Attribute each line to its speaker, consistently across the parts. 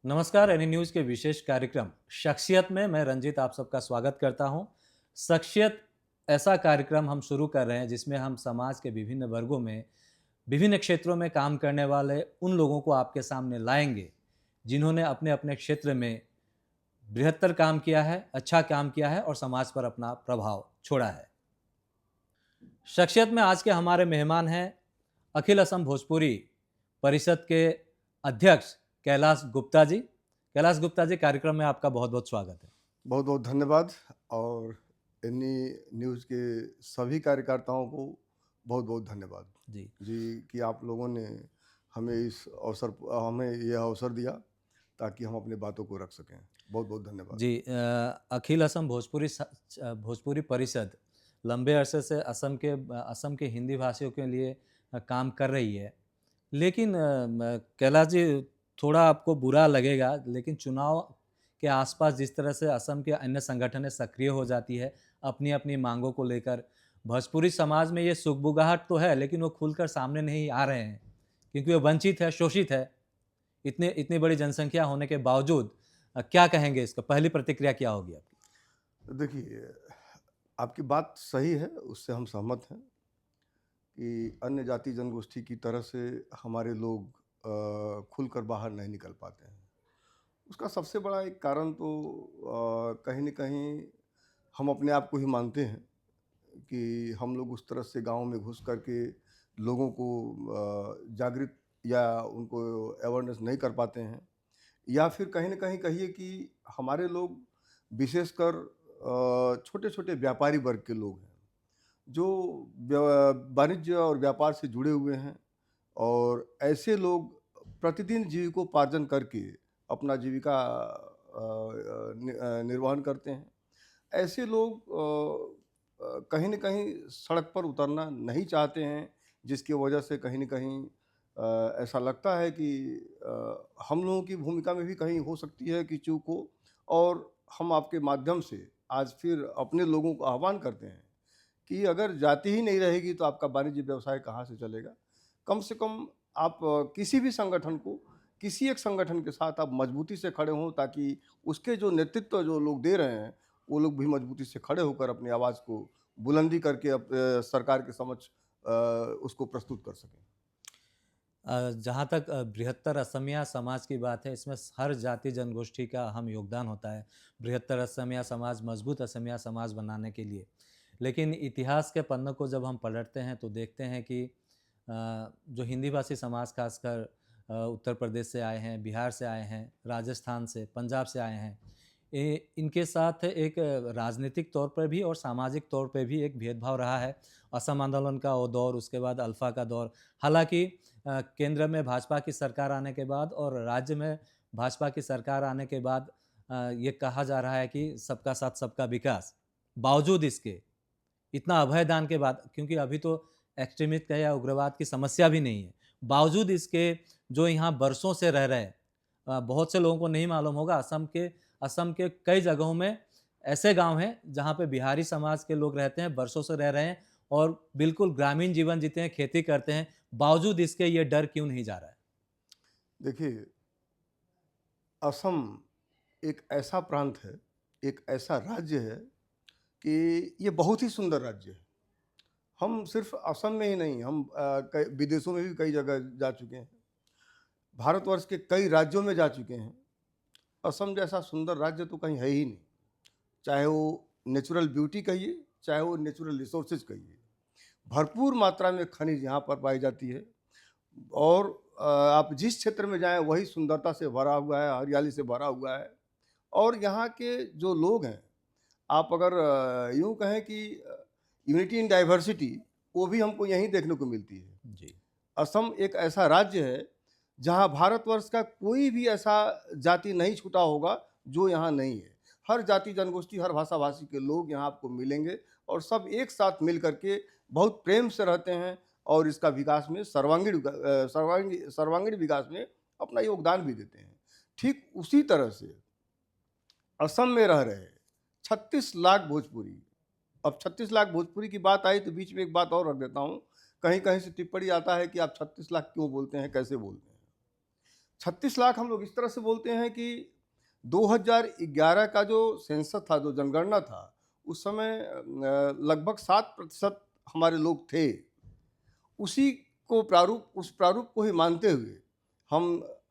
Speaker 1: नमस्कार। Any news के विशेष कार्यक्रम शख्सियत में मैं रंजीत आप सबका स्वागत करता हूं। शख्सियत ऐसा कार्यक्रम हम शुरू कर रहे हैं जिसमें हम समाज के विभिन्न वर्गों में विभिन्न क्षेत्रों में काम करने वाले उन लोगों को आपके सामने लाएंगे जिन्होंने अपने अपने क्षेत्र में बृहत्तर काम किया है, अच्छा काम किया है और समाज पर अपना प्रभाव छोड़ा है। शख्सियत में आज के हमारे मेहमान हैं अखिल असम भोजपुरी परिषद के अध्यक्ष कैलाश गुप्ता जी। कैलाश गुप्ता जी, कार्यक्रम में आपका बहुत बहुत स्वागत है।
Speaker 2: बहुत बहुत धन्यवाद। और एनी न्यूज़ के सभी कार्यकर्ताओं को बहुत बहुत धन्यवाद
Speaker 1: जी
Speaker 2: जी कि आप लोगों ने हमें यह अवसर दिया ताकि हम अपनी बातों को रख सकें। बहुत बहुत धन्यवाद।
Speaker 1: जी अखिल असम भोजपुरी परिषद लंबे अरसे से असम के हिंदी भाषियों के लिए काम कर रही है। लेकिन कैलाश जी, थोड़ा आपको बुरा लगेगा लेकिन चुनाव के आसपास जिस तरह से असम के अन्य संगठनें सक्रिय हो जाती है अपनी अपनी मांगों को लेकर, भोजपुरी समाज में ये सुगबुगाहट तो है लेकिन वो खुलकर सामने नहीं आ रहे हैं क्योंकि वो वंचित है, शोषित है। इतनी बड़ी जनसंख्या होने के बावजूद क्या कहेंगे इसका? पहली प्रतिक्रिया क्या होगी आपकी?
Speaker 2: देखिए, आपकी बात सही है, उससे हम सहमत हैं कि अन्य जाति जनगोष्ठी की तरह से हमारे लोग खुलकर बाहर नहीं निकल पाते हैं। उसका सबसे बड़ा एक कारण तो कहीं न कहीं हम अपने आप को ही मानते हैं कि हम लोग उस तरह से गाँव में घुस कर के लोगों को जागृत या उनको अवेयरनेस नहीं कर पाते हैं। या फिर कहीं न कहीं कहिए कि हमारे लोग विशेषकर छोटे-छोटे व्यापारी वर्ग के लोग हैं, जो वाणिज्य और व्यापार से जुड़े हुए हैं और ऐसे लोग प्रतिदिन जीविकोपार्जन करके अपना जीविका निर्वहन करते हैं। ऐसे लोग कहीं न कहीं सड़क पर उतरना नहीं चाहते हैं, जिसकी वजह से कहीं न कहीं ऐसा लगता है कि हम लोगों की भूमिका में भी कहीं हो सकती है कि चूक हो। और हम आपके माध्यम से आज फिर अपने लोगों को आह्वान करते हैं कि अगर जाति ही नहीं रहेगी तो आपका वाणिज्य व्यवसाय कहाँ से चलेगा? कम से कम आप किसी भी संगठन को, किसी एक संगठन के साथ आप मजबूती से खड़े हों ताकि उसके जो नेतृत्व जो लोग दे रहे हैं, वो लोग भी मजबूती से खड़े होकर अपनी आवाज़ को बुलंदी करके सरकार के समक्ष उसको प्रस्तुत कर सकें।
Speaker 1: जहाँ तक बृहत्तर असमिया समाज की बात है, इसमें हर जाति जनगोष्ठी का अहम योगदान होता है बृहत्तर असमिया समाज, मजबूत असमिया समाज बनाने के लिए। लेकिन इतिहास के पन्नों को जब हम पलटते हैं तो देखते हैं कि जो हिंदी भाषी समाज खासकर उत्तर प्रदेश से आए हैं, बिहार से आए हैं, राजस्थान से, पंजाब से आए हैं, इनके साथ एक राजनीतिक तौर पर भी और सामाजिक तौर पे भी एक भेदभाव रहा है। असम आंदोलन का वो दौर, उसके बाद अल्फा का दौर। हालांकि केंद्र में भाजपा की सरकार आने के बाद और राज्य में भाजपा की सरकार आने के बाद ये कहा जा रहा है कि सबका साथ सबका विकास। बावजूद इसके इतना अभयदान के बाद, क्योंकि अभी तो एक्सट्रीमिस्ट का या उग्रवाद की समस्या भी नहीं है, बावजूद इसके जो यहाँ बरसों से रह रहे हैं, बहुत से लोगों को नहीं मालूम होगा असम के कई जगहों में ऐसे गांव हैं जहां पे बिहारी समाज के लोग रहते हैं, बरसों से रह रहे हैं और बिल्कुल ग्रामीण जीवन जीते हैं, खेती करते हैं। बावजूद इसके ये डर क्यों नहीं जा रहा है?
Speaker 2: देखिए, असम एक ऐसा प्रांत है, एक ऐसा राज्य है कि ये बहुत ही सुंदर राज्य है। हम सिर्फ़ असम में ही नहीं, हम कई विदेशों में भी कई जगह जा चुके हैं। भारतवर्ष के कई राज्यों में जा चुके हैं। असम जैसा सुंदर राज्य तो कहीं है ही नहीं। चाहे वो नेचुरल ब्यूटी कहिए, चाहे वो नेचुरल रिसोर्सेज़ कहिए। भरपूर मात्रा में खनिज यहाँ पर पाई जाती है। और आप जिस क्षेत्र में जाएँ वही सुंदरता से भरा हुआ है, हरियाली से भरा हुआ है। और यहाँ के जो लोग हैं, आप अगर यूँ कहें कि यूनिटी इन डाइवर्सिटी, वो भी हमको यहीं देखने को मिलती है।
Speaker 1: जी।
Speaker 2: असम एक ऐसा राज्य है, जहाँ भारतवर्ष का कोई भी ऐसा जाति नहीं छूटा होगा, जो यहाँ नहीं है। हर जाति जनगोष्ठी, हर भाषा-भाषी के लोग यहाँ आपको मिलेंगे और सब एक साथ मिल कर के बहुत प्रेम से रहते हैं और इसका विकास में सर्वांगीण विकास में अपना योगदान भी देते हैं। ठीक उसी तरह से असम में रह रहे 36 लाख भोजपुरी। अब 36 लाख भोजपुरी की बात आई तो बीच में एक बात और रख देता हूँ। कहीं-कहीं से टिप्पणी आता है कि आप 36 लाख क्यों बोलते हैं, कैसे बोलते हैं? 36 लाख हम लोग इस तरह से बोलते हैं कि 2011 का जो सेंसस था, जो जनगणना था, उस समय लगभग 7% हमारे लोग थे। उसी उस प्रारूप को ही मानते हुए हम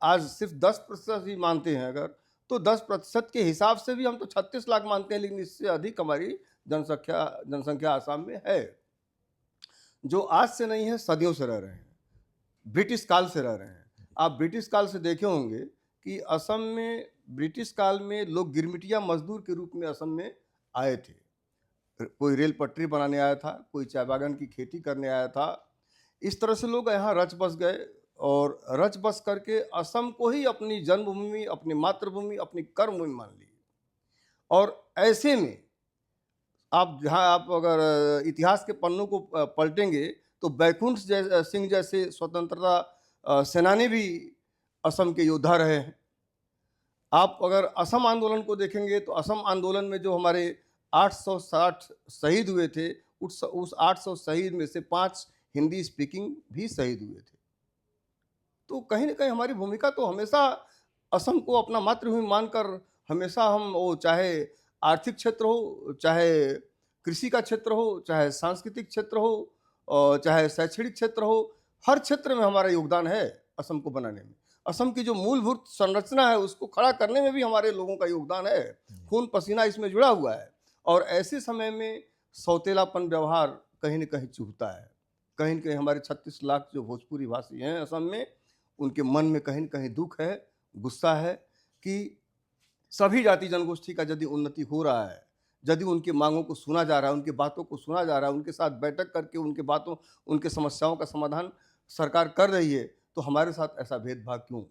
Speaker 2: आज सिर्फ 10% ही मानते हैं अगर, तो 10% के हिसाब से भी हम तो 36 लाख मानते हैं, लेकिन इससे अधिक हमारी जनसंख्या आसाम में है, जो आज से नहीं है, सदियों से रह रहे हैं, ब्रिटिश काल से रह रहे हैं। आप ब्रिटिश काल से देखे होंगे कि असम में ब्रिटिश काल में लोग गिरमिटिया मजदूर के रूप में असम में आए थे। कोई रेल पटरी बनाने आया था, कोई चाय बागान की खेती करने आया था। इस तरह से लोग यहाँ रच बस गए और रच बस करके असम को ही अपनी जन्मभूमि, अपनी मातृभूमि, अपनी कर्मभूमि मान ली। और ऐसे में आप अगर इतिहास के पन्नों को पलटेंगे तो बैकुंठ सिंह जैसे स्वतंत्रता सेनानी भी असम के योद्धा रहे हैं। आप अगर असम आंदोलन को देखेंगे तो असम आंदोलन में जो हमारे 860 शहीद हुए थे, उस 800 शहीद में से 5 हिंदी स्पीकिंग भी शहीद हुए थे। तो कहीं ना कहीं हमारी भूमिका तो हमेशा असम को अपना मातृभूमि मानकर हमेशा हम, वो चाहे आर्थिक क्षेत्र हो, चाहे कृषि का क्षेत्र हो, चाहे सांस्कृतिक क्षेत्र हो, और चाहे शैक्षणिक क्षेत्र हो, हर क्षेत्र में हमारा योगदान है असम को बनाने में। असम की जो मूलभूत संरचना है उसको खड़ा करने में भी हमारे लोगों का योगदान है, खून पसीना इसमें जुड़ा हुआ है। और ऐसे समय में सौतेलापन व्यवहार कहीं न कहीं चुभता है। कहीं न कहीं हमारे 36 लाख जो भोजपुरी भाषी हैं असम में, उनके मन में कहीं न कहीं दुख है, गुस्सा है कि सभी जाति जनगोष्ठी का यदि उन्नति हो रहा है, यदि उनकी मांगों को सुना जा रहा है, उनकी बातों को सुना जा रहा है, उनके साथ बैठक करके उनके समस्याओं का समाधान सरकार कर रही है, तो हमारे साथ ऐसा भेदभाव क्यों?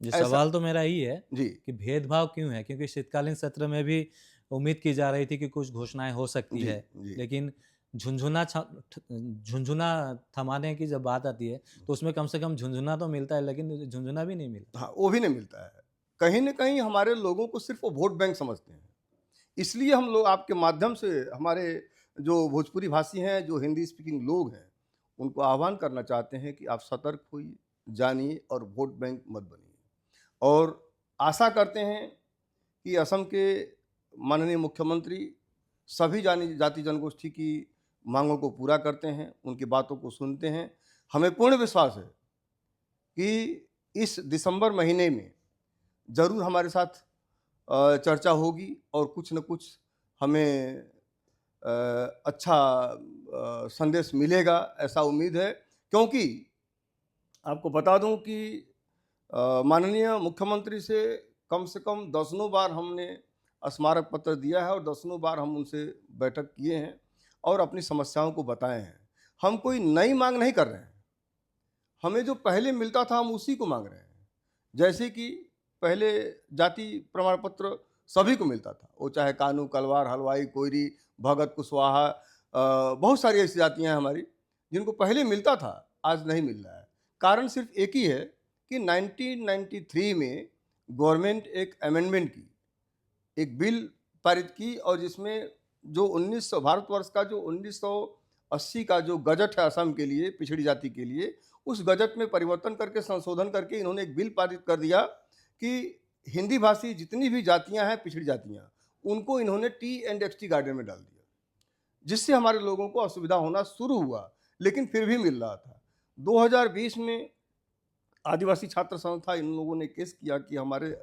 Speaker 1: जी,
Speaker 2: ऐसा
Speaker 1: सवाल तो मेरा यही है
Speaker 2: जी,
Speaker 1: कि भेदभाव क्यों है? क्योंकि शीतकालीन सत्र में भी उम्मीद की जा रही थी कि कुछ घोषणाएँ हो सकती
Speaker 2: जी,
Speaker 1: है,
Speaker 2: जी।
Speaker 1: लेकिन झुनझुना थमाने की जब बात आती है, तो उसमें कम से कम झुनझुना तो मिलता है, लेकिन झुनझुना भी नहीं मिला।
Speaker 2: हाँ, वो भी नहीं मिलता है। कहीं न कहीं हमारे लोगों को सिर्फ़ वो वोट बैंक समझते हैं। इसलिए हम लोग आपके माध्यम से हमारे जो भोजपुरी भाषी हैं, जो हिंदी स्पीकिंग लोग हैं, उनको आह्वान करना चाहते हैं कि आप सतर्क होइए, जानिए और वोट बैंक मत बनिए। और आशा करते हैं कि असम के माननीय मुख्यमंत्री सभी जाति जनगोष्ठी की मांगों को पूरा करते हैं, उनकी बातों को सुनते हैं। हमें पूर्ण विश्वास है कि इस दिसंबर महीने में ज़रूर हमारे साथ चर्चा होगी और कुछ न कुछ हमें अच्छा संदेश मिलेगा, ऐसा उम्मीद है। क्योंकि आपको बता दूं कि माननीय मुख्यमंत्री से कम दर्जनों बार हमने स्मारक पत्र दिया है और दर्जनों बार हम उनसे बैठक किए हैं और अपनी समस्याओं को बताए हैं। हम कोई नई मांग नहीं कर रहे हैं, हमें जो पहले मिलता था हम उसी को मांग रहे हैं। जैसे कि पहले जाति प्रमाण पत्र सभी को मिलता था, वो चाहे कानू, कलवार, हलवाई, कोयरी, भगत, कुशवाहा, बहुत सारी ऐसी जातियाँ हैं हमारी जिनको पहले मिलता था, आज नहीं मिल रहा है। कारण सिर्फ एक ही है कि 1993 में गवर्नमेंट एक अमेंडमेंट की, एक बिल पारित की और जिसमें जो 1900 भारतवर्ष का जो 1980 का जो गजट है असम के लिए, पिछड़ी जाति के लिए, उस गजट में परिवर्तन करके, संशोधन करके इन्होंने एक बिल पारित कर दिया कि हिंदी भाषी जितनी भी जातियां हैं, पिछड़ी जातियां, उनको इन्होंने T and x tea garden में डाल दिया, जिससे हमारे लोगों को असुविधा होना शुरू हुआ, लेकिन फिर भी मिल रहा था। 2020 में आदिवासी छात्र संस्था इन लोगों ने केस किया कि हमारे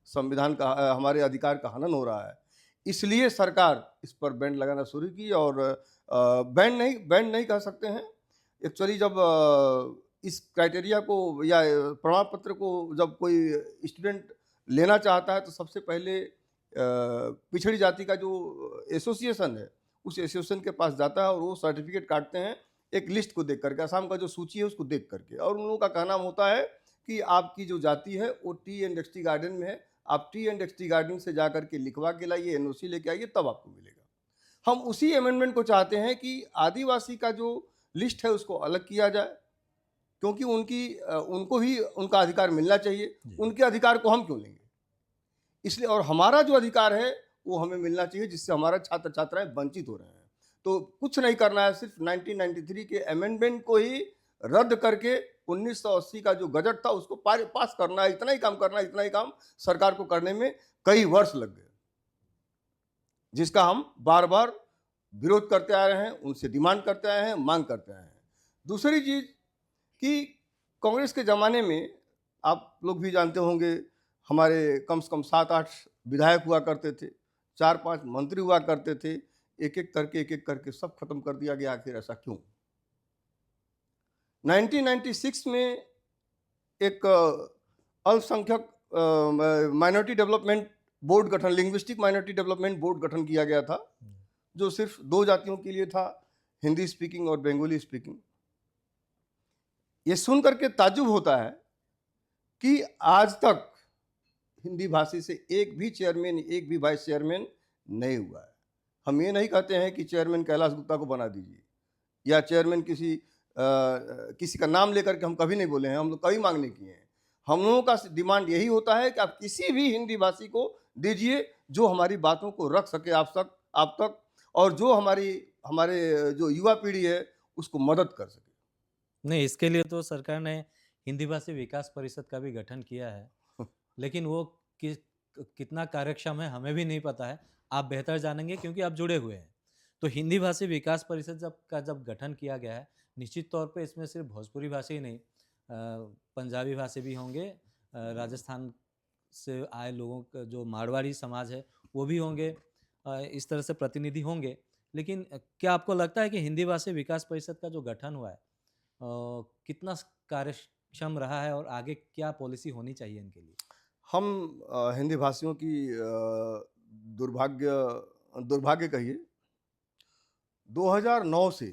Speaker 2: संविधान का, हमारे अधिकार का हनन हो रहा है, इसलिए सरकार इस पर बैन लगाना शुरू की। और बैन नहीं कह सकते हैं एक्चुअली, जब इस क्राइटेरिया को या प्रमाण पत्र को जब कोई स्टूडेंट लेना चाहता है तो सबसे पहले पिछड़ी जाति का जो एसोसिएशन है, उस एसोसिएशन के पास जाता है और वो सर्टिफिकेट काटते हैं एक लिस्ट को देख करके, असम का जो सूची है उसको देख करके, और उन लोगों का कहना होता है कि आपकी जो जाति है वो T and x tea garden में है, आप T and x tea garden से जा करके लिखवा के लाइए, एनओसी लेके आइए, तब आपको मिलेगा। हम उसी अमेंडमेंट को चाहते हैं कि आदिवासी का जो लिस्ट है उसको अलग किया जाए, क्योंकि उनको ही उनका अधिकार मिलना चाहिए, उनके अधिकार को हम क्यों लेंगे? इसलिए, और हमारा जो अधिकार है वो हमें मिलना चाहिए, जिससे हमारा छात्र छात्राएं वंचित हो रहे हैं। तो कुछ नहीं करना है, सिर्फ 1993 के अमेंडमेंट को ही रद्द करके 1980 का जो गजट था उसको पास करना, इतना ही काम करना, इतना ही काम सरकार को करने में कई वर्ष लग गए, जिसका हम बार बार विरोध करते आ रहे हैं, उनसे डिमांड करते आए हैं, मांग करते आए हैं। दूसरी चीज कि कांग्रेस के ज़माने में आप लोग भी जानते होंगे, हमारे कम से कम 7-8 विधायक हुआ करते थे, 4-5 मंत्री हुआ करते थे, एक एक करके सब खत्म कर दिया गया। आखिर ऐसा क्यों? 1996 में एक अल्पसंख्यक माइनॉरिटी डेवलपमेंट बोर्ड गठन, लिंग्विस्टिक माइनॉरिटी डेवलपमेंट बोर्ड गठन किया गया था, जो सिर्फ 2 जातियों के लिए था, हिंदी स्पीकिंग और बंगाली स्पीकिंग। ये सुन करके ताज्जुब होता है कि आज तक हिंदी भाषी से एक भी चेयरमैन, एक भी वाइस चेयरमैन नहीं हुआ है। हम ये नहीं कहते हैं कि चेयरमैन कैलाश गुप्ता को बना दीजिए, या चेयरमैन किसी का नाम लेकर के हम कभी नहीं बोले हैं, हम लोग कभी मांग नहीं किए हैं। हम लोगों का डिमांड यही होता है कि आप किसी भी हिंदी भाषी को दीजिए जो हमारी बातों को रख सके आप तक, और जो हमारे जो युवा पीढ़ी है उसको मदद कर सके।
Speaker 1: नहीं, इसके लिए तो सरकार ने हिंदी भाषी विकास परिषद का भी गठन किया है, लेकिन वो कितना कार्यक्षम है हमें भी नहीं पता है। आप बेहतर जानेंगे क्योंकि आप जुड़े हुए हैं। तो हिंदी भाषी विकास परिषद जब गठन किया गया है, निश्चित तौर पे इसमें सिर्फ भोजपुरी भाषी ही नहीं, पंजाबी भाषी भी होंगे, राजस्थान से आए लोगों का जो मारवाड़ी समाज है वो भी होंगे, इस तरह से प्रतिनिधि होंगे। लेकिन क्या आपको लगता है कि हिंदी भाषी विकास परिषद का जो गठन हुआ है कितना कार्यक्षम रहा है और आगे क्या पॉलिसी होनी चाहिए इनके लिए?
Speaker 2: हम हिंदी भाषियों की दुर्भाग्य कहिए, 2009 से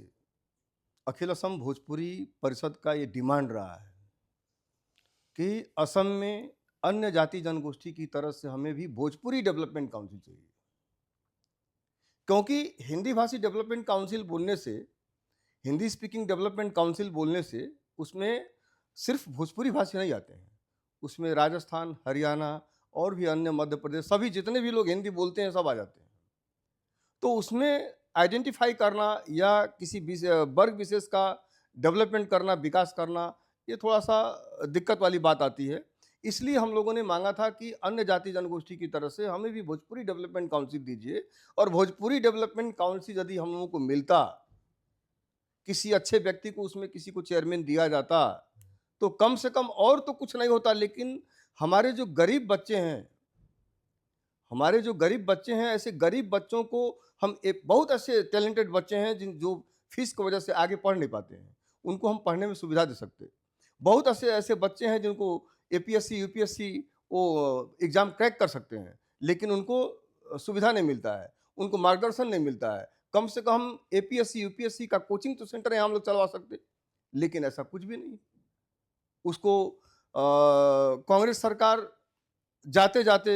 Speaker 2: अखिल असम भोजपुरी परिषद का ये डिमांड रहा है कि असम में अन्य जाति जनगोष्ठी की तरफ से हमें भी भोजपुरी डेवलपमेंट काउंसिल चाहिए, क्योंकि हिंदी भाषी डेवलपमेंट काउंसिल बोलने से, हिंदी स्पीकिंग डेवलपमेंट काउंसिल बोलने से उसमें सिर्फ भोजपुरी भाषी नहीं आते हैं, उसमें राजस्थान, हरियाणा और भी अन्य, मध्य प्रदेश, सभी जितने भी लोग हिंदी बोलते हैं सब आ जाते हैं। तो उसमें आइडेंटिफाई करना या किसी वर्ग विशेष का डेवलपमेंट करना, विकास करना, ये थोड़ा सा दिक्कत वाली बात आती है। इसलिए हम लोगों ने मांगा था कि अन्य जाति जनगोष्ठी की तरफ से हमें भी भोजपुरी डेवलपमेंट काउंसिल दीजिए, और भोजपुरी डेवलपमेंट काउंसिल यदि हम लोगों को मिलता, किसी अच्छे व्यक्ति को उसमें किसी को चेयरमैन दिया जाता, तो कम से कम, और तो कुछ नहीं होता, लेकिन हमारे जो गरीब बच्चे हैं, ऐसे गरीब बच्चों को हम, एक बहुत ऐसे टैलेंटेड बच्चे हैं जो फीस की वजह से आगे पढ़ नहीं पाते हैं, उनको हम पढ़ने में सुविधा दे सकते। बहुत ऐसे बच्चे हैं जिनको एपीएससी, यूपीएससी वो एग्ज़ाम क्रैक कर सकते हैं, लेकिन उनको सुविधा नहीं मिलता है, उनको मार्गदर्शन नहीं मिलता है। कम से कम एपीएससी, यूपीएससी का कोचिंग तो सेंटर यहाँ हम लोग चलवा सकते, लेकिन ऐसा कुछ भी नहीं। उसको कांग्रेस सरकार जाते जाते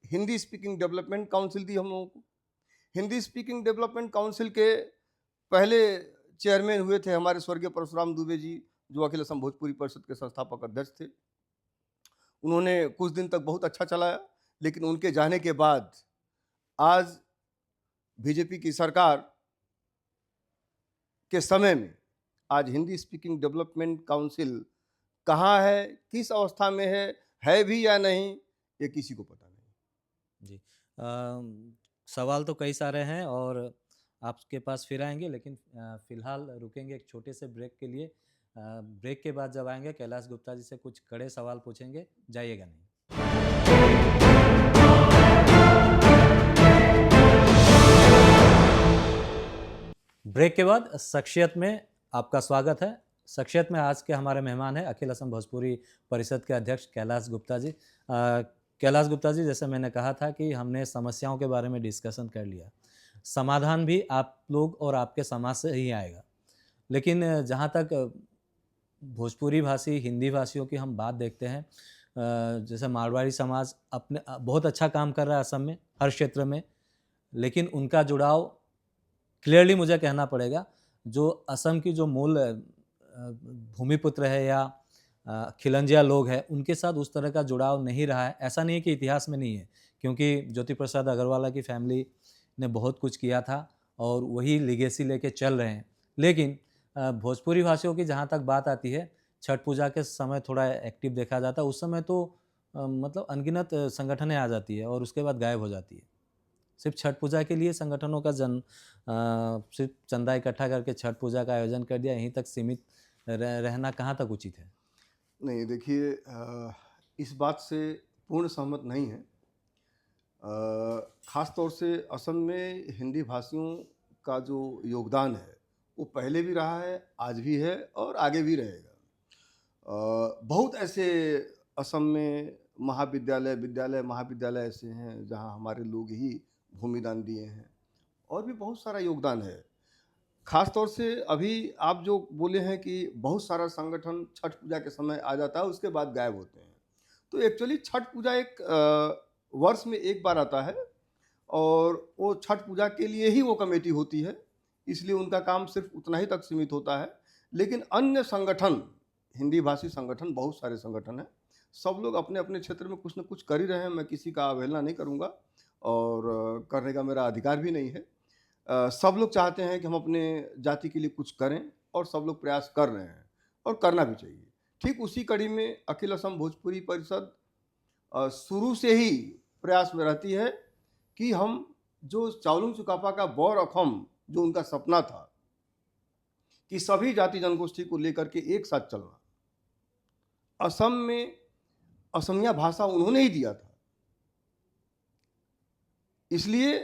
Speaker 2: हिंदी स्पीकिंग डेवलपमेंट काउंसिल दी हम लोगों को। हिंदी स्पीकिंग डेवलपमेंट काउंसिल के पहले चेयरमैन हुए थे हमारे स्वर्गीय परशुराम दुबे जी, जो अखिल असम भोजपुरी परिषद के संस्थापक अध्यक्ष थे। उन्होंने कुछ दिन तक बहुत अच्छा चलाया, लेकिन उनके जाने के बाद आज बीजेपी की सरकार के समय में आज हिंदी स्पीकिंग डेवलपमेंट काउंसिल कहाँ है, किस अवस्था में है भी या नहीं, ये किसी को पता नहीं।
Speaker 1: जी, सवाल तो कई सारे हैं और आपके पास फिर आएंगे, लेकिन फिलहाल रुकेंगे एक छोटे से ब्रेक के लिए। ब्रेक के बाद जब आएंगे कैलाश गुप्ता जी से कुछ कड़े सवाल पूछेंगे, जाइएगा नहीं। ब्रेक के बाद शख्सियत में आपका स्वागत है। शख्सियत में आज के हमारे मेहमान हैं अखिल असम भोजपुरी परिषद के अध्यक्ष कैलाश गुप्ता जी। कैलाश गुप्ता जी, जैसे मैंने कहा था कि हमने समस्याओं के बारे में डिस्कशन कर लिया, समाधान भी आप लोग और आपके समाज से ही आएगा। लेकिन जहाँ तक भोजपुरी भाषी, हिंदी भाषियों की हम बात देखते हैं, जैसे मारवाड़ी समाज अपने बहुत अच्छा काम कर रहा है असम में हर क्षेत्र में, लेकिन उनका जुड़ाव क्लियरली मुझे कहना पड़ेगा, जो असम की जो मूल भूमिपुत्र है या खिलंजिया लोग हैं, उनके साथ उस तरह का जुड़ाव नहीं रहा है। ऐसा नहीं है कि इतिहास में नहीं है, क्योंकि ज्योति प्रसाद अग्रवाला की फैमिली ने बहुत कुछ किया था और वही लीगेसी लेके चल रहे हैं। लेकिन भोजपुरी भाषियों की जहाँ तक बात आती है, छठ पूजा के समय थोड़ा एक्टिव देखा जाता है, उस समय तो मतलब अनगिनत संगठनें आ जाती है और उसके बाद गायब हो जाती है। सिर्फ छठ पूजा के लिए संगठनों का सिर्फ चंदा इकट्ठा करके छठ पूजा का आयोजन कर दिया, यहीं तक सीमित रहना कहाँ तक उचित है?
Speaker 2: नहीं देखिए, इस बात से पूर्ण सहमत नहीं है। ख़ास तौर से असम में हिंदी भाषियों का जो योगदान है, वो पहले भी रहा है, आज भी है और आगे भी रहेगा। बहुत ऐसे असम में महाविद्यालय, विद्यालय, महाविद्यालय ऐसे हैं जहाँ हमारे लोग ही भूमिदान दिए हैं और भी बहुत सारा योगदान है। ख़ास तौर से अभी आप जो बोले हैं कि बहुत सारा संगठन छठ पूजा के समय आ जाता है, उसके बाद गायब होते हैं। तो एक्चुअली छठ पूजा एक वर्ष में एक बार आता है और वो छठ पूजा के लिए ही वो कमेटी होती है, इसलिए उनका काम सिर्फ उतना ही तक सीमित होता है। लेकिन अन्य संगठन, हिंदी भाषी संगठन, बहुत सारे संगठन हैं, सब लोग अपने अपने क्षेत्र में कुछ न कुछ कर ही रहे हैं। मैं किसी का अवहेलना नहीं करूँगा और करने का मेरा अधिकार भी नहीं है। सब लोग चाहते हैं कि हम अपने जाति के लिए कुछ करें और सब लोग प्रयास कर रहे हैं और करना भी चाहिए। ठीक उसी कड़ी में अखिल असम भोजपुरी परिषद शुरू से ही प्रयास में रहती है कि हम जो चावलुंग चुकापा का बौर अखम, जो उनका सपना था कि सभी जाति जनगोष्ठी को लेकर के एक साथ चलना, असम में असमिया भाषा उन्होंने ही दिया था, इसलिए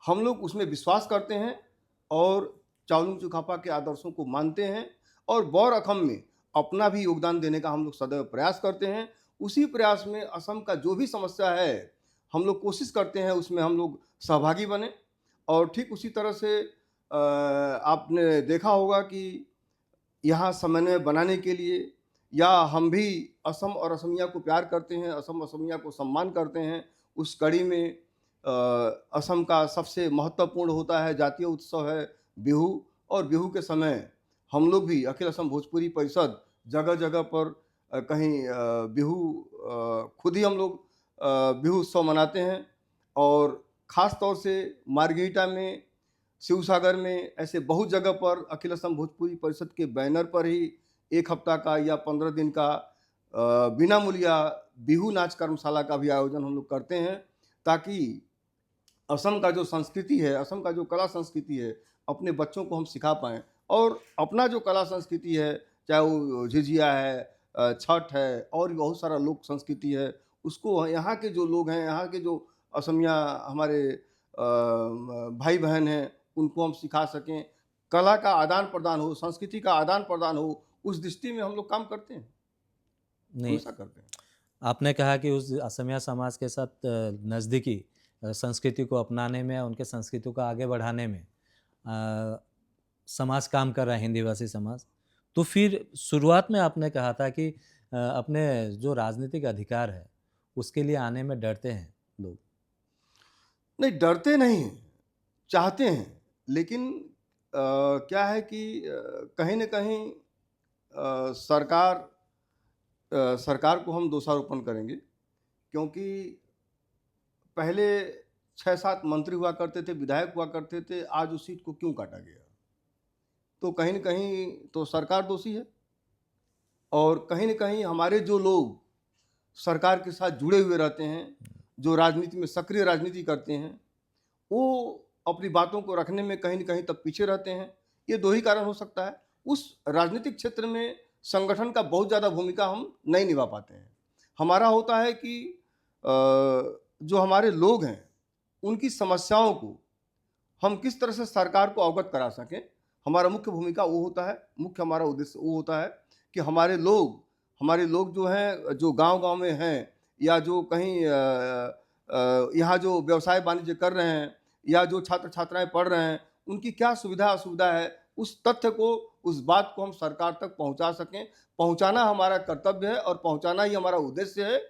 Speaker 2: हम लोग उसमें विश्वास करते हैं और चावलुंग चुकापा के आदर्शों को मानते हैं और बौर अखम में अपना भी योगदान देने का हम लोग सदैव प्रयास करते हैं। उसी प्रयास में असम का जो भी समस्या है, हम लोग कोशिश करते हैं उसमें हम लोग सहभागी बने। और ठीक उसी तरह से आपने देखा होगा कि यहाँ समन्वय बनाने के लिए, या हम भी असम और असमिया को प्यार करते हैं, असम असमिया को सम्मान करते हैं, उस कड़ी में असम का सबसे महत्वपूर्ण होता है जातीय उत्सव है बिहू। और बिहू के समय हम लोग भी अखिल असम भोजपुरी परिषद जगह जगह पर कहीं बिहू खुद ही हम लोग बिहू उत्सव मनाते हैं। और ख़ास तौर से मार्घेरिटा में, शिवसागर में, ऐसे बहुत जगह पर अखिल असम भोजपुरी परिषद के बैनर पर ही 1 हफ्ता का या 15 दिन का बिना मूल्य बिहू नाच कर्मशाला का भी आयोजन हम लोग करते हैं, ताकि असम का जो संस्कृति है, असम का जो कला संस्कृति है, अपने बच्चों को हम सिखा पाएँ। और अपना जो कला संस्कृति है, चाहे वो झिझिया है, छठ है और भी बहुत सारा लोक संस्कृति है, उसको यहाँ के जो लोग हैं, यहाँ के जो असमिया हमारे भाई बहन हैं, उनको हम सिखा सकें, कला का आदान-प्रदान हो, संस्कृति का आदान-प्रदान हो, उस दृष्टि में हम लोग काम करते हैं,
Speaker 1: नहीं,
Speaker 2: हमेशा करते हैं।
Speaker 1: आपने कहा कि उस असमिया समाज के साथ नज़दीकी संस्कृति को अपनाने में, उनके संस्कृति को आगे बढ़ाने में अ, समाज काम कर रहा है, हिंदी भाषी समाज। तो फिर शुरुआत में आपने कहा था कि अपने जो राजनीतिक अधिकार है, उसके लिए आने में डरते हैं लोग।
Speaker 2: नहीं, डरते नहीं हैं, चाहते हैं, लेकिन क्या है कि कहीं न कहीं सरकार को हम दोषारोपण करेंगे, क्योंकि पहले 6-7 मंत्री हुआ करते थे, विधायक हुआ करते थे, आज उस सीट को क्यों काटा गया? तो कहीं न कहीं तो सरकार दोषी है और कहीं न कहीं हमारे जो लोग सरकार के साथ जुड़े हुए रहते हैं, जो राजनीति में सक्रिय राजनीति करते हैं, वो अपनी बातों को रखने में कहीं न कहीं तब पीछे रहते हैं। ये 2 ही कारण हो सकता है। उस राजनीतिक क्षेत्र में संगठन का बहुत ज़्यादा भूमिका हम नहीं निभा पाते हैं। हमारा होता है कि जो हमारे लोग हैं, उनकी समस्याओं को हम किस तरह से सरकार को अवगत करा सकें, हमारा मुख्य भूमिका वो होता है, मुख्य हमारा उद्देश्य वो होता है कि हमारे लोग जो हैं, जो गाँव-गाँव में हैं, या जो कहीं यहाँ जो व्यवसाय वाणिज्य कर रहे हैं, या जो छात्र-छात्राएँ पढ़ रहे हैं, उनकी क्या सुविधा-असुविधा है, उस तथ्य को, उस बात को हम सरकार तक पहुँचा सकें। पहुँचाना हमारा कर्तव्य है और पहुँचाना ही हमारा उद्देश्य है।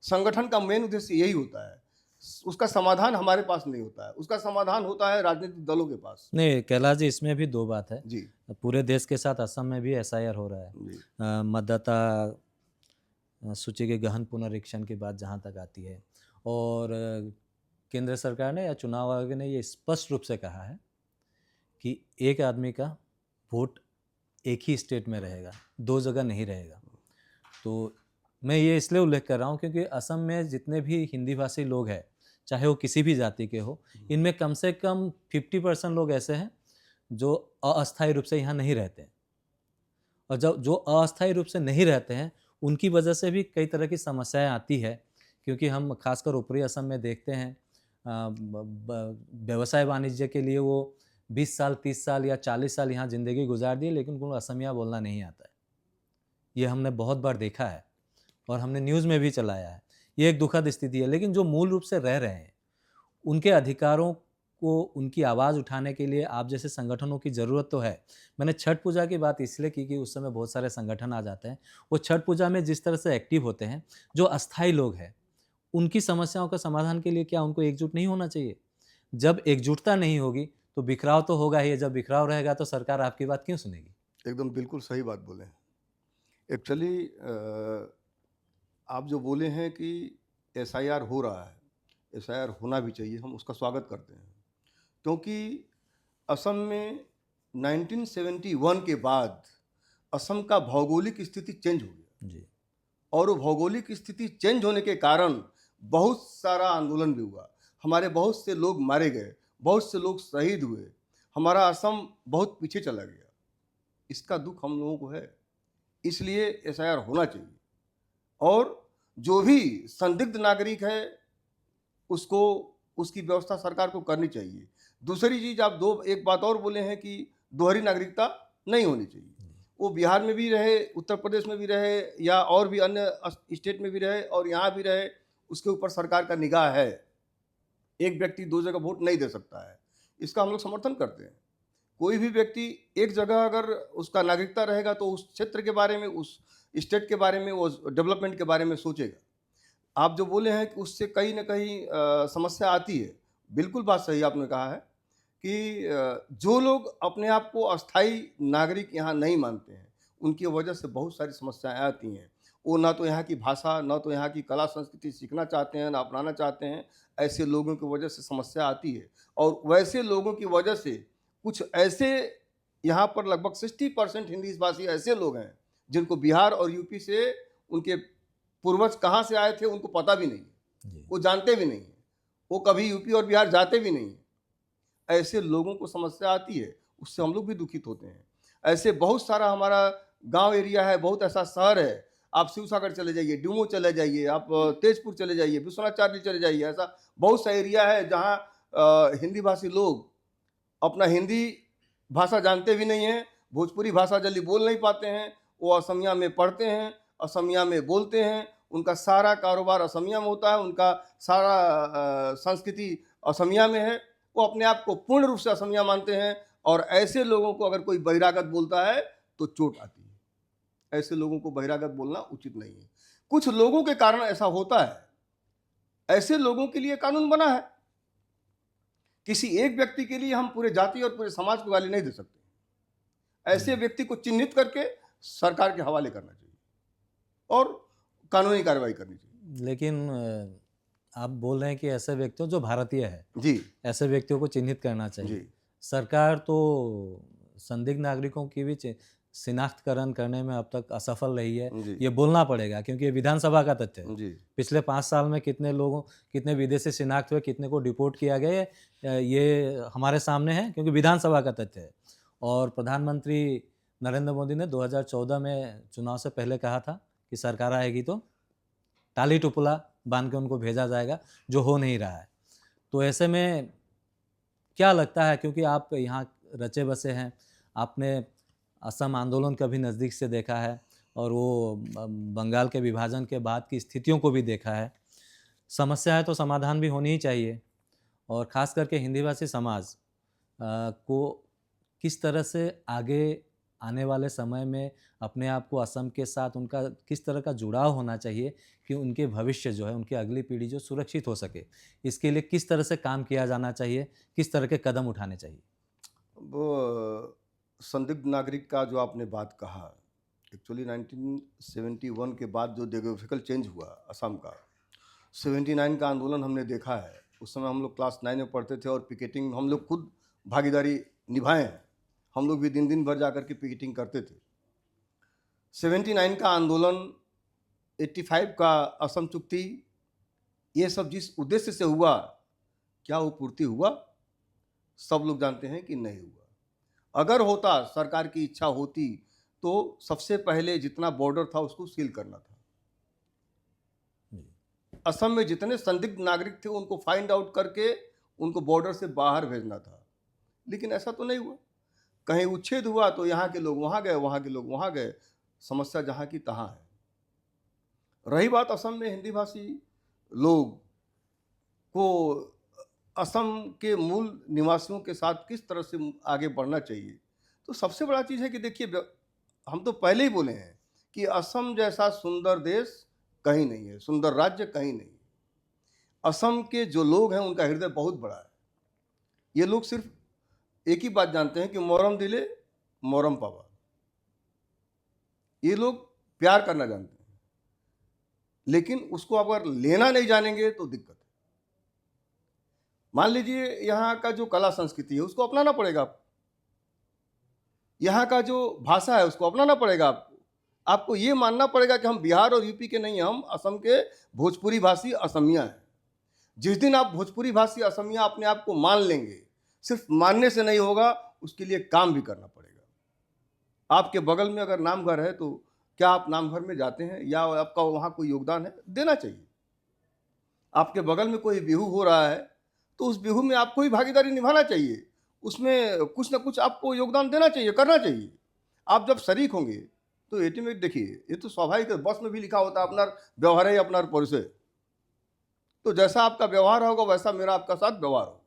Speaker 2: संगठन का मेन उद्देश्य यही होता है। उसका समाधान हमारे पास नहीं होता है, उसका समाधान होता है राजनीतिक दलों के पास।
Speaker 1: नहीं, कैलाश जी, इसमें भी 2 बात है।
Speaker 2: जी,
Speaker 1: पूरे देश के साथ असम में भी एसआईआर हो रहा है।
Speaker 2: जी,
Speaker 1: मतदाता सूची के गहन पुनरीक्षण की बात जहाँ तक आती है, और केंद्र सरकार ने या चुनाव आयोग ने ये स्पष्ट रूप से कहा है कि एक आदमी का वोट एक ही स्टेट में रहेगा, 2 जगह नहीं रहेगा। तो मैं ये इसलिए उल्लेख कर रहा हूँ क्योंकि असम में जितने भी हिंदी भाषी लोग हैं, चाहे वो किसी भी जाति के हो, इनमें कम से कम 50% लोग ऐसे हैं जो अस्थायी रूप से यहाँ नहीं रहते हैं। और जो अस्थायी रूप से नहीं रहते हैं, उनकी वजह से भी कई तरह की समस्याएं आती है, क्योंकि हम खासकर ऊपरी असम में देखते हैं व्यवसाय वाणिज्य के लिए वो 20 साल 30 साल या 40 साल यहाँ ज़िंदगी गुजार दी, लेकिन उनको असमिया बोलना नहीं आता है। ये हमने बहुत बार देखा है और हमने न्यूज़ में भी चलाया है। ये एक दुखद स्थिति है, लेकिन जो मूल रूप से रह रहे हैं, उनके अधिकारों को, उनकी आवाज़ उठाने के लिए आप जैसे संगठनों की ज़रूरत तो है। मैंने छठ पूजा की बात इसलिए की कि उस समय बहुत सारे संगठन आ जाते हैं। वो छठ पूजा में जिस तरह से एक्टिव होते हैं, जो अस्थायी लोग हैं, उनकी समस्याओं का समाधान के लिए क्या उनको एकजुट नहीं होना चाहिए? जब एकजुटता नहीं होगी, तो बिखराव तो होगा ही। जब बिखराव रहेगा तो सरकार आपकी बात क्यों सुनेगी?
Speaker 2: एकदम बिल्कुल सही बात बोले। एक्चुअली आप जो बोले हैं कि एसआईआर हो रहा है, एसआईआर होना भी चाहिए, हम उसका स्वागत करते हैं। क्योंकि असम में 1971 के बाद असम का भौगोलिक स्थिति चेंज हो गया
Speaker 1: जी।
Speaker 2: और वो भौगोलिक स्थिति चेंज होने के कारण बहुत सारा आंदोलन भी हुआ। हमारे बहुत से लोग मारे गए, बहुत से लोग शहीद हुए। हमारा असम बहुत पीछे चला गया। इसका दुख हम लोगों को है, इसलिए एसआईआर होना चाहिए। और जो भी संदिग्ध नागरिक है उसको, उसकी व्यवस्था सरकार को करनी चाहिए। दूसरी चीज़, आप एक बात और बोले हैं कि दोहरी नागरिकता नहीं होनी चाहिए। वो बिहार में भी रहे, उत्तर प्रदेश में भी रहे, या और भी अन्य स्टेट में भी रहे और यहाँ भी रहे, उसके ऊपर सरकार का निगाह है। एक व्यक्ति 2 जगह वोट नहीं दे सकता है, इसका हम लोग समर्थन करते हैं। कोई भी व्यक्ति एक जगह अगर उसका नागरिकता रहेगा तो उस क्षेत्र के बारे में, उस स्टेट के बारे में, वो डेवलपमेंट के बारे में सोचेगा। आप जो बोले हैं कि उससे कहीं ना कहीं समस्या आती है, बिल्कुल बात सही आपने कहा है कि जो लोग अपने आप को अस्थाई नागरिक यहाँ नहीं मानते हैं, उनकी वजह से बहुत सारी समस्याएं आती हैं। वो ना तो यहाँ की भाषा, ना तो यहाँ की कला संस्कृति सीखना चाहते हैं, ना अपनाना चाहते हैं। ऐसे लोगों की वजह से समस्या आती है। और वैसे लोगों की वजह से कुछ ऐसे, यहाँ पर लगभग 60% हिंदी भाषी ऐसे लोग हैं जिनको बिहार और यूपी से उनके पूर्वज कहाँ से आए थे उनको पता भी नहीं है, वो जानते भी नहीं है, वो कभी यूपी और बिहार जाते भी नहीं है। ऐसे लोगों को समस्या आती है, उससे हम लोग भी दुखित होते हैं। ऐसे बहुत सारा हमारा गांव एरिया है, बहुत ऐसा शहर है। आप शिवसागर चले जाइए, डूमो चले जाइए, आप तेजपुर चले जाइए, विश्वनाथ चार्ली चले जाइए, ऐसा बहुत सा एरिया है जहाँ हिंदी भाषी लोग अपना हिंदी भाषा जानते भी नहीं हैं, भोजपुरी भाषा जल्दी बोल नहीं पाते हैं। वो असमिया में पढ़ते हैं, असमिया में बोलते हैं, उनका सारा कारोबार असमिया में होता है, उनका सारा संस्कृति असमिया में है। वो अपने आप को पूर्ण रूप से असमिया मानते हैं और ऐसे लोगों को अगर कोई बहिरागत बोलता है तो चोट आती है। ऐसे लोगों को बहिरागत बोलना उचित नहीं है। कुछ लोगों के कारण ऐसा होता है, ऐसे लोगों के लिए कानून बना है। किसी एक व्यक्ति के लिए हम पूरे जाति और पूरे समाज को गाली नहीं दे सकते। ऐसे व्यक्ति को चिन्हित करके सरकार के हवाले करना चाहिए और कानूनी कार्रवाई करनी चाहिए।
Speaker 1: लेकिन आप बोल रहे हैं कि ऐसे व्यक्तियों जो भारतीय है
Speaker 2: जी,
Speaker 1: ऐसे व्यक्तियों को चिन्हित करना चाहिए।
Speaker 2: जी,
Speaker 1: सरकार तो संदिग्ध नागरिकों की भी शिनाख्तकरण करने में अब तक असफल रही है।
Speaker 2: जी,
Speaker 1: ये बोलना पड़ेगा क्योंकि ये विधानसभा का तथ्य है।
Speaker 2: जी,
Speaker 1: पिछले 5 साल में कितने विदेशी शिनाख्त हुए, कितने को डिपोर्ट किया गया, ये हमारे सामने है क्योंकि विधानसभा का तथ्य है। और प्रधानमंत्री नरेंद्र मोदी ने 2014 में चुनाव से पहले कहा था कि सरकार आएगी तो टाली टुपला बांध के उनको भेजा जाएगा, जो हो नहीं रहा है। तो ऐसे में क्या लगता है, क्योंकि आप यहाँ रचे बसे हैं, आपने असम आंदोलन का भी नज़दीक से देखा है और वो बंगाल के विभाजन के बाद की स्थितियों को भी देखा है। समस्या है तो समाधान भी होनी ही चाहिए, और ख़ास करके हिंदी भाषी समाज को किस तरह से आगे आने वाले समय में अपने आप को असम के साथ उनका किस तरह का जुड़ाव होना चाहिए कि उनके भविष्य जो है, उनकी अगली पीढ़ी जो सुरक्षित हो सके, इसके लिए किस तरह से काम किया जाना चाहिए, किस तरह के कदम उठाने चाहिए?
Speaker 2: वो संदिग्ध नागरिक का जो आपने बात कहा, एक्चुअली 1971 के बाद जो डेमोग्राफिकल चेंज हुआ असम का, 79 का आंदोलन हमने देखा है। उस समय हम लोग क्लास 9 में पढ़ते थे और पिकेटिंग हम लोग खुद भागीदारी निभाए हैं। हम लोग भी दिन दिन भर जाकर के पिकेटिंग करते थे। 79 का आंदोलन, 85 का असम चुक्ति, ये सब जिस उद्देश्य से हुआ, क्या वो पूर्ति हुआ? सब लोग जानते हैं कि नहीं हुआ। अगर होता, सरकार की इच्छा होती, तो सबसे पहले जितना बॉर्डर था उसको सील करना था। असम में जितने संदिग्ध नागरिक थे उनको फाइंड आउट करके उनको बॉर्डर से बाहर भेजना था, लेकिन ऐसा तो नहीं हुआ। कहीं उच्छेद हुआ तो यहाँ के लोग वहाँ गए, वहाँ के लोग वहाँ गए, समस्या जहाँ की तहाँ है। रही बात असम में हिंदी भाषी लोग को असम के मूल निवासियों के साथ किस तरह से आगे बढ़ना चाहिए, तो सबसे बड़ा चीज़ है कि देखिए, हम तो पहले ही बोले हैं कि असम जैसा सुंदर देश कहीं नहीं है, सुंदर राज्य कहीं नहीं है। असम के जो लोग हैं उनका हृदय बहुत बड़ा है। ये लोग सिर्फ एक ही बात जानते हैं कि मोरम दिले मोरम पावा। ये लोग प्यार करना जानते हैं, लेकिन उसको अगर लेना नहीं जानेंगे तो दिक्कत है। मान लीजिए यहाँ का जो कला संस्कृति है उसको अपनाना पड़ेगा आपको, यहाँ का जो भाषा है उसको अपनाना पड़ेगा आपको। आपको ये मानना पड़ेगा कि हम बिहार और यूपी के नहीं, हम असम के भोजपुरी भाषी असमिया हैं। जिस दिन आप भोजपुरी भाषी असमिया अपने आप को मान लेंगे, सिर्फ मानने से नहीं होगा, उसके लिए काम भी करना पड़ेगा। आपके बगल में अगर नामघर है तो क्या आप नामघर में जाते हैं, या आपका वहाँ कोई योगदान है? देना चाहिए। आपके बगल में कोई बिहू हो रहा है तो उस बिहू में आपको ही भागीदारी निभाना चाहिए, उसमें कुछ ना कुछ आपको योगदान देना चाहिए, करना चाहिए। आप जब शरीक होंगे तो एटीमेट, देखिए ये तो स्वाभाविक है, बस में भी लिखा होता है अपना व्यवहार है अपना परिचय। तो जैसा आपका व्यवहार होगा वैसा मेरा आपका साथ व्यवहार होगा।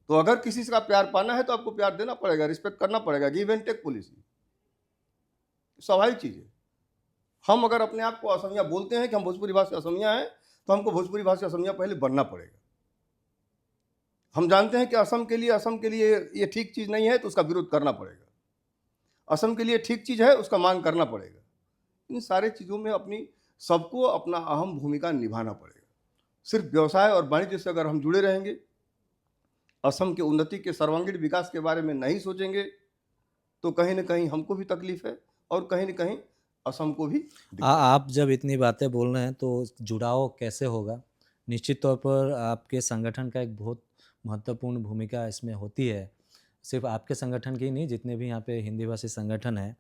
Speaker 2: तो अगर किसी से का प्यार पाना है तो आपको प्यार देना पड़ेगा, रिस्पेक्ट करना पड़ेगा, गिव एंड टेक पॉलिसी, स्वाभाविक चीज़ है। हम अगर अपने आप को असमिया बोलते हैं कि हम भोजपुरी भाषी असमिया हैं, तो हमको भोजपुरी भाषी असमिया पहले बनना पड़ेगा। हम जानते हैं कि असम के लिए ये ठीक चीज़ नहीं है तो उसका विरोध करना पड़ेगा। असम के लिए ठीक चीज़ है उसका मांग करना पड़ेगा। इन सारे चीज़ों में सबको अपना अहम भूमिका निभाना पड़ेगा। सिर्फ व्यवसाय और वाणिज्य से अगर हम जुड़े रहेंगे, असम के उन्नति के सर्वांगीण विकास के बारे में नहीं सोचेंगे, तो कहीं ना कहीं हमको भी तकलीफ है और कहीं ना कहीं असम को भी दिक्कत है।
Speaker 1: आप जब इतनी बातें बोल रहे हैं तो जुड़ाव कैसे होगा? निश्चित तौर पर आपके संगठन का एक बहुत महत्वपूर्ण भूमिका इसमें होती है। सिर्फ आपके संगठन की नहीं, जितने भी यहाँ पे हिंदी भाषी संगठन हैं।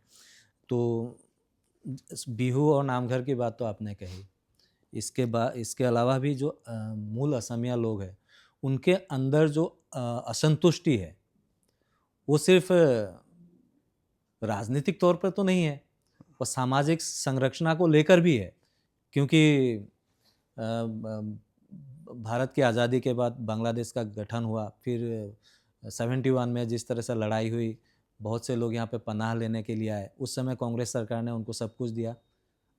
Speaker 1: तो बिहू और नामघर की बात तो आपने कही, इसके अलावा भी जो मूल असमिया लोग हैं उनके अंदर जो असंतुष्टि है वो सिर्फ राजनीतिक तौर पर तो नहीं है, और सामाजिक संरचना को लेकर भी है। क्योंकि भारत की आज़ादी के बाद बांग्लादेश का गठन हुआ, फिर 71 में जिस तरह से लड़ाई हुई, बहुत से लोग यहाँ पे पनाह लेने के लिए आए। उस समय कांग्रेस सरकार ने उनको सब कुछ दिया।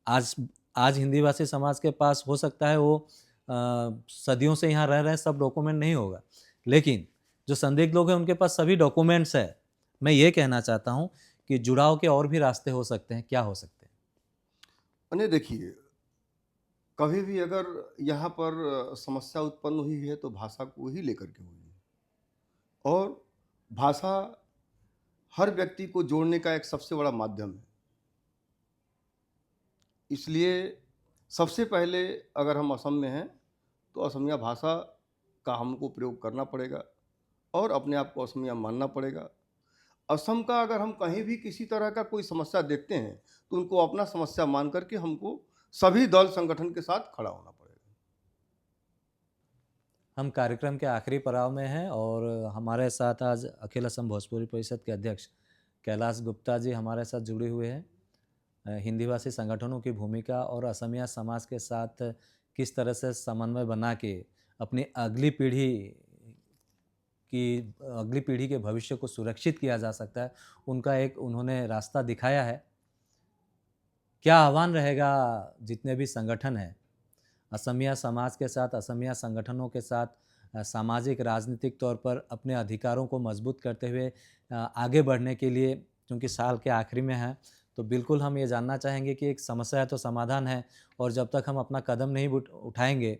Speaker 1: आज हिंदी भाषी समाज के पास हो सकता है वो सदियों से यहाँ रह रहे हैं, सब डॉक्यूमेंट नहीं होगा, लेकिन जो संदिग्ध लोग हैं उनके पास सभी डॉक्यूमेंट्स है। मैं ये कहना चाहता हूँ कि जुड़ाव के और भी रास्ते हो सकते हैं, क्या हो सकते हैं?
Speaker 2: अने देखिए, कभी भी अगर यहाँ पर समस्या उत्पन्न हुई है तो भाषा को ही लेकर के हुई है, और भाषा हर व्यक्ति को जोड़ने का एक सबसे बड़ा माध्यम है। इसलिए सबसे पहले अगर हम असम में हैं तो असमिया भाषा का हमको प्रयोग करना पड़ेगा और अपने आप को असमिया मानना पड़ेगा। असम का अगर हम कहीं भी किसी तरह का कोई समस्या देखते हैं तो उनको अपना समस्या मान करके हमको सभी दल संगठन के साथ खड़ा होना पड़ेगा।
Speaker 1: हम कार्यक्रम के आखिरी पड़ाव में हैं और हमारे साथ आज अखिल असम भोजपुरी परिषद के अध्यक्ष कैलाश गुप्ता जी हमारे साथ जुड़े हुए हैं। हिंदी भाषी संगठनों की भूमिका और असमिया समाज के साथ किस तरह से समन्वय बना के अपनी अगली पीढ़ी के भविष्य को सुरक्षित किया जा सकता है, उनका एक उन्होंने रास्ता दिखाया है। क्या आह्वान रहेगा जितने भी संगठन हैं असमिया समाज के साथ, असमिया संगठनों के साथ सामाजिक राजनीतिक तौर पर अपने अधिकारों को मजबूत करते हुए आगे बढ़ने के लिए, क्योंकि साल के आखिरी में है, तो बिल्कुल हम ये जानना चाहेंगे कि एक समस्या है तो समाधान है, और जब तक हम अपना कदम नहीं उठाएंगे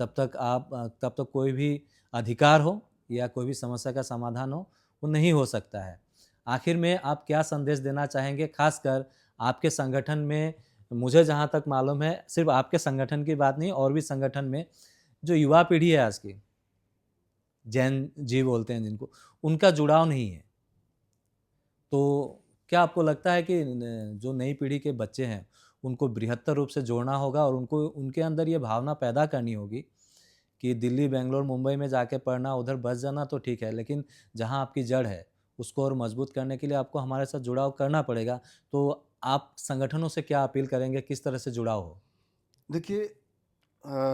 Speaker 1: तब तक कोई भी अधिकार हो या कोई भी समस्या का समाधान हो वो नहीं हो सकता है। आखिर में आप क्या संदेश देना चाहेंगे, खासकर आपके संगठन में? मुझे जहाँ तक मालूम है, सिर्फ आपके संगठन की बात नहीं, और भी संगठन में जो युवा पीढ़ी है आज की, जैन जी बोलते हैं जिनको, उनका जुड़ाव नहीं है। तो क्या आपको लगता है कि जो नई पीढ़ी के बच्चे हैं, उनको बृहत्तर रूप से जोड़ना होगा और उनको उनके अंदर ये भावना पैदा करनी होगी कि दिल्ली, बेंगलोर, मुंबई में जाके पढ़ना, उधर बस जाना तो ठीक है, लेकिन जहाँ आपकी जड़ है, उसको और मजबूत करने के लिए आपको हमारे साथ जुड़ाव करना पड़ेगा। तो आप संगठनों से क्या अपील करेंगे, किस तरह से जुड़ाव हो?
Speaker 2: देखिए,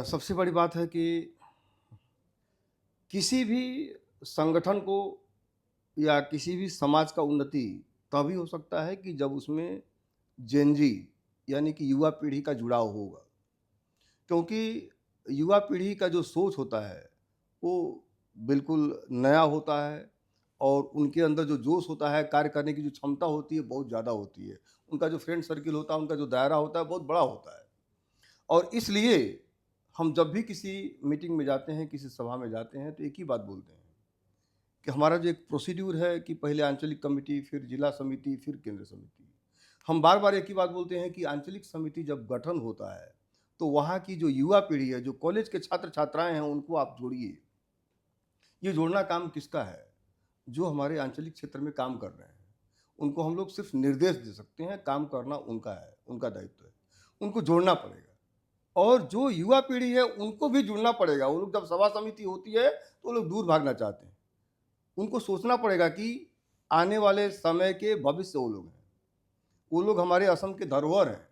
Speaker 2: सबसे बड़ी बात है कि किसी भी संगठन को या किसी भी समाज का उन्नति तभी हो सकता है कि जब उसमें जेन जी यानी कि युवा पीढ़ी का जुड़ाव होगा। क्योंकि युवा पीढ़ी का जो सोच होता है वो बिल्कुल नया होता है और उनके अंदर जो जोश होता है, कार्य करने की जो क्षमता होती है बहुत ज़्यादा होती है। उनका जो फ्रेंड सर्किल होता है, उनका जो दायरा होता है बहुत बड़ा होता है। और इसलिए हम जब भी किसी मीटिंग में जाते हैं, किसी सभा में जाते हैं, तो एक ही बात बोलते हैं कि हमारा जो एक प्रोसीड्यूर है कि पहले आंचलिक कमेटी, फिर जिला समिति, फिर केंद्र समिति। हम बार बार एक ही बात बोलते हैं कि आंचलिक समिति जब गठन होता है तो वहाँ की जो युवा पीढ़ी है, जो कॉलेज के छात्र छात्राएं हैं, उनको आप जोड़िए। ये जोड़ना काम किसका है? जो हमारे आंचलिक क्षेत्र में काम कर रहे हैं। उनको हम लोग सिर्फ निर्देश दे सकते हैं, काम करना उनका है, उनका दायित्व है। उनको जोड़ना पड़ेगा और जो युवा पीढ़ी है उनको भी जुड़ना पड़ेगा। वो लोग जब सभा समिति होती है तो वो लोग दूर भागना चाहते हैं। उनको सोचना पड़ेगा कि आने वाले समय के भविष्य वो लोग हैं। वो लोग हमारे असम के धरोहर हैं।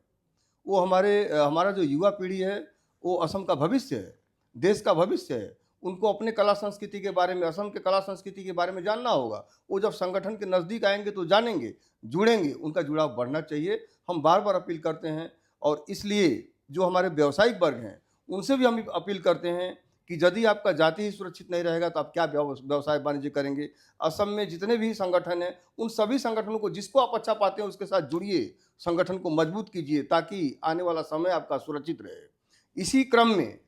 Speaker 2: वो हमारा जो युवा पीढ़ी है वो असम का भविष्य है, देश का भविष्य है। उनको अपने कला संस्कृति के बारे में, असम के कला संस्कृति के बारे में जानना होगा। वो जब संगठन के नज़दीक आएंगे तो जानेंगे, जुड़ेंगे, उनका जुड़ाव बढ़ना चाहिए। हम बार बार अपील करते हैं और इसलिए जो हमारे व्यावसायिक वर्ग हैं उनसे भी हम अपील करते हैं कि यदि आपका जाति ही सुरक्षित नहीं रहेगा तो आप क्या व्यवसाय वाणिज्य करेंगे। असम में जितने भी संगठन हैं उन सभी संगठनों को, जिसको आप अच्छा पाते हैं उसके साथ जुड़िए, संगठन को मजबूत कीजिए ताकि आने वाला समय आपका सुरक्षित रहे। इसी क्रम में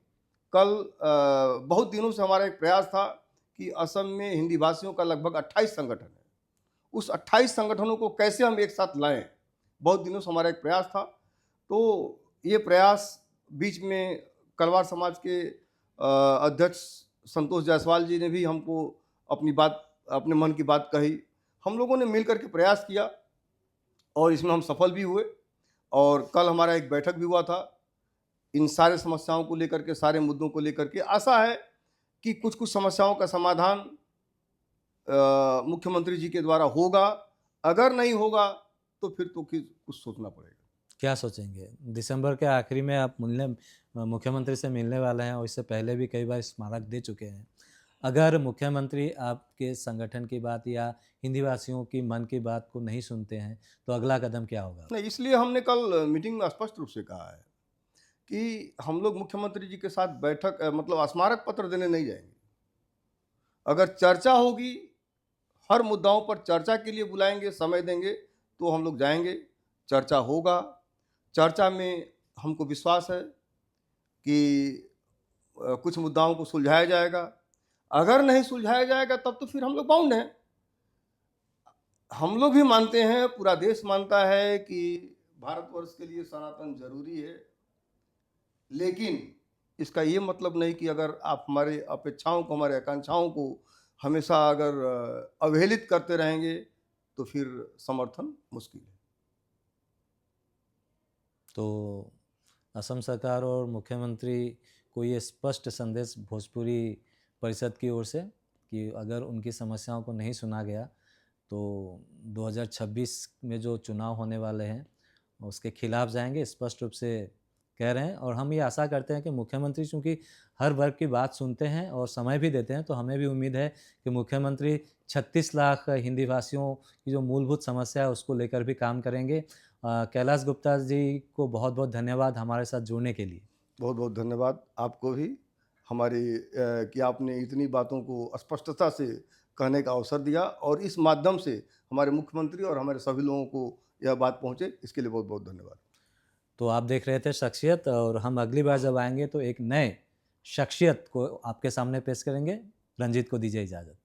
Speaker 2: कल बहुत दिनों से हमारा एक प्रयास था कि असम में हिंदी भाषियों का लगभग 28 संगठन है। उस 28 संगठनों को कैसे हम एक साथ लाएं, बहुत दिनों से हमारा एक प्रयास था। तो ये प्रयास बीच में कलवार समाज के अध्यक्ष संतोष जायसवाल जी ने भी हमको अपने मन की बात कही। हम लोगों ने मिलकर के प्रयास किया और इसमें हम सफल भी हुए। और कल हमारा एक बैठक भी हुआ था इन सारे समस्याओं को लेकर के, सारे मुद्दों को लेकर के। आशा है कि कुछ कुछ समस्याओं का समाधान मुख्यमंत्री जी के द्वारा होगा। अगर नहीं होगा तो फिर तो कुछ सोचना पड़ेगा।
Speaker 1: क्या सोचेंगे? दिसंबर के आखिरी में आप मुख्यमंत्री से मिलने वाले हैं और इससे पहले भी कई बार स्मारक दे चुके हैं। अगर मुख्यमंत्री आपके संगठन की बात या हिंदी भाषियों की मन की बात को नहीं सुनते हैं, तो अगला कदम क्या होगा?
Speaker 2: नहीं, इसलिए हमने कल मीटिंग में स्पष्ट रूप से कहा है कि हम लोग मुख्यमंत्री जी के साथ मतलब स्मारक पत्र देने नहीं जाएंगे। अगर चर्चा होगी, हर मुद्दाओं पर चर्चा के लिए बुलाएंगे, समय देंगे तो हम लोग जाएंगे। चर्चा होगा, चर्चा में हमको विश्वास है कि कुछ मुद्दाओं को सुलझाया जाएगा। अगर नहीं सुलझाया जाएगा तब तो फिर हम लोग बाउंड हैं। हम लोग भी मानते हैं, पूरा देश मानता है कि भारतवर्ष के लिए सनातन जरूरी है, लेकिन इसका ये मतलब नहीं कि अगर आप हमारे अपेक्षाओं को, हमारे आकांक्षाओं को हमेशा अगर अवहेलित करते रहेंगे तो फिर समर्थन मुश्किल है।
Speaker 1: तो असम सरकार और मुख्यमंत्री को ये स्पष्ट संदेश भोजपुरी परिषद की ओर से कि अगर उनकी समस्याओं को नहीं सुना गया तो 2026 में जो चुनाव होने वाले हैं उसके खिलाफ जाएंगे, स्पष्ट रूप से कह रहे हैं। और हम ये आशा करते हैं कि मुख्यमंत्री चूँकि हर वर्ग की बात सुनते हैं और समय भी देते हैं, तो हमें भी उम्मीद है कि मुख्यमंत्री 36 लाख हिंदी भाषियों की जो मूलभूत समस्या है उसको लेकर भी काम करेंगे। कैलाश गुप्ता जी को बहुत बहुत धन्यवाद हमारे साथ जुड़ने के लिए।
Speaker 2: बहुत बहुत धन्यवाद आपको भी कि आपने इतनी बातों को स्पष्टता से कहने का अवसर दिया और इस माध्यम से हमारे मुख्यमंत्री और हमारे सभी लोगों को यह बात पहुंचे, इसके लिए बहुत बहुत धन्यवाद।
Speaker 1: तो आप देख रहे थे शख्सियत, और हम अगली बार जब आएंगे तो एक नए शख्सियत को आपके सामने पेश करेंगे। रंजीत को दीजिए इजाज़त।